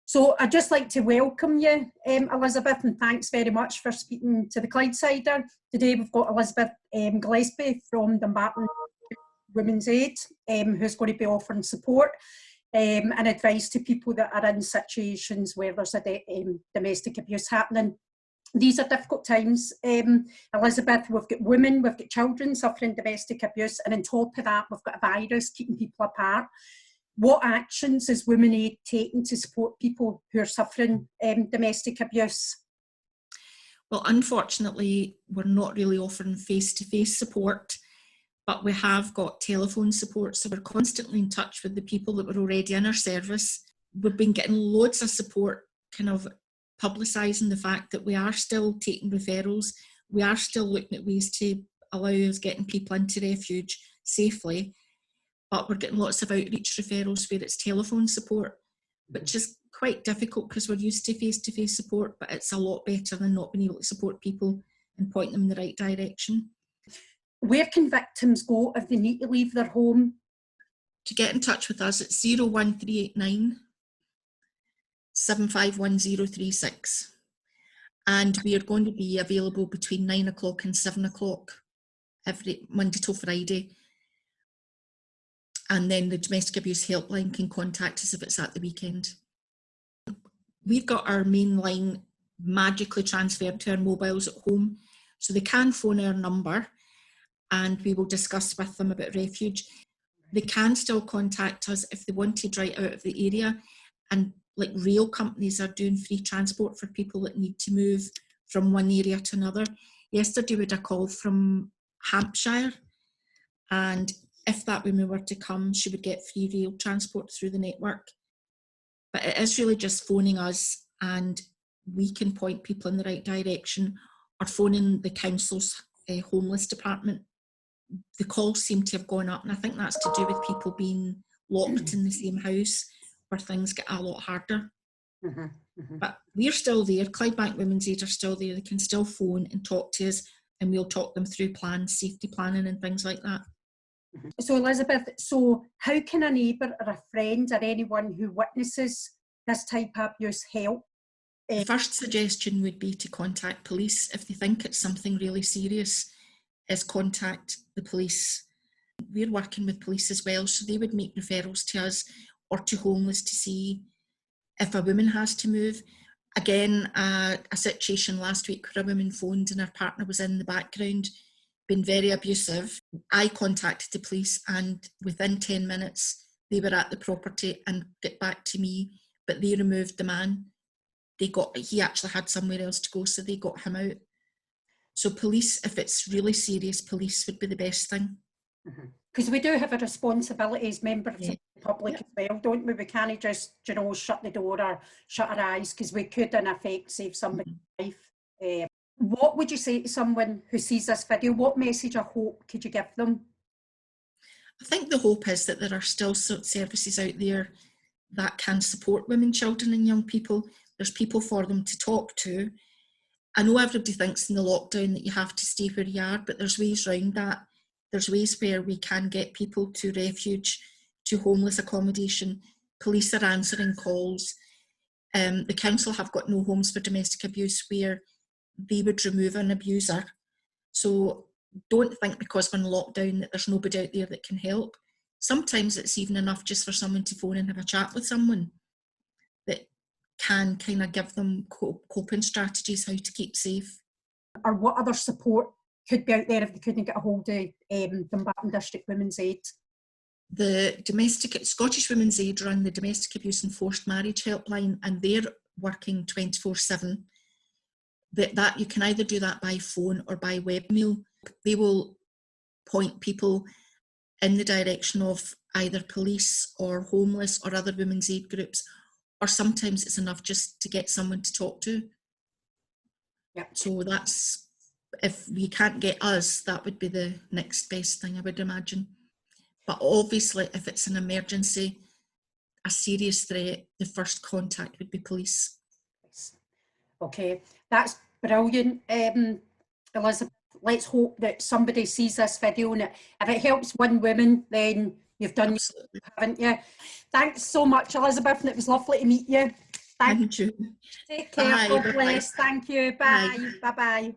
So I'd just like to welcome you, Elizabeth, and thanks very much for speaking to the Clydesider. Today we've got Elizabeth Gillespie from Dumbarton Women's Aid, who's going to be offering support and advice to people that are in situations where there's domestic abuse happening. These are difficult times, Elizabeth. We've got women, we've got children suffering domestic abuse, and on top of that we've got a virus keeping people apart. What actions is Women Aid taking to support people who are suffering domestic abuse? Well, unfortunately, we're not really offering face-to-face support, but we have got telephone support, so we're constantly in touch with the people that were already in our service. We've been getting loads of support, kind of publicising the fact that we are still taking referrals, we are still looking at ways to allow us getting people into refuge safely. But we're getting lots of outreach referrals where it's telephone support, which is quite difficult because we're used to face-to-face support, but it's a lot better than not being able to support people and point them in the right direction. Where can victims go if they need to leave their home? To get in touch with us, it's 01389 751036. And we are going to be available between 9 o'clock and 7 o'clock every Monday to Friday. And then the domestic abuse helpline can contact us if it's at the weekend. We've got our main line magically transferred to our mobiles at home, so they can phone our number and we will discuss with them about refuge. They can still contact us if they wanted right out of the area, and like rail companies are doing free transport for people that need to move from one area to another. Yesterday we had a call from Hampshire, and if that woman were to come, she would get free rail transport through the network. But it is really just phoning us and we can point people in the right direction, or phoning the council's homeless department. The calls seem to have gone up, and I think that's to do with people being locked in the same house where things get a lot harder. But we're still there. Clydebank Women's Aid are still there. They can still phone and talk to us, and we'll talk them through plans, safety planning and things like that. So Elizabeth, so how can a neighbour or a friend or anyone who witnesses this type of abuse help? The first suggestion would be to contact police. If they think it's something really serious, is contact the police. We're working with police as well, so they would make referrals to us or to homeless to see if a woman has to move. Again, a situation last week where a woman phoned and her partner was in the background, been very abusive. I contacted the police, and within 10 minutes they were at the property and get back to me, but they removed the man. He actually had somewhere else to go, so they got him out. So police, if it's really serious, police would be the best thing. Because we do have a responsibility as members of the public as well, don't we? We can't just, shut the door or shut our eyes, because we could in effect save somebody's life. What would you say to someone who sees this video? What message of hope could you give them? I think the hope is that there are still services out there that can support women, children and young people. There's people for them to talk to. I know everybody thinks in the lockdown that you have to stay where you are, but there's ways around that. There's ways where we can get people to refuge, to homeless accommodation. Police are answering calls. The council have got no homes for domestic abuse where they would remove an abuser. So don't think because we're in lockdown that there's nobody out there that can help. Sometimes it's even enough just for someone to phone and have a chat with someone that can kind of give them coping strategies, how to keep safe. Or what other support could be out there if they couldn't get a hold of Dumbarton District Women's Aid? The Scottish Women's Aid run the Domestic Abuse and Forced Marriage Helpline, and they're working 24/7. That you can either do that by phone or by webmail. They will point people in the direction of either police or homeless or other women's aid groups, or sometimes it's enough just to get someone to talk to. So that's, if we can't get us, that would be the next best thing, I would imagine. But obviously, if it's an emergency, a serious threat, the first contact would be police. Okay, that's brilliant, Elizabeth. Let's hope that somebody sees this video, and if it helps one woman, then you've done, haven't you? Thanks so much, Elizabeth, and it was lovely to meet you. Thank you. Take care. Bye. God Bye. bless. Thank you. Bye. Bye. Bye.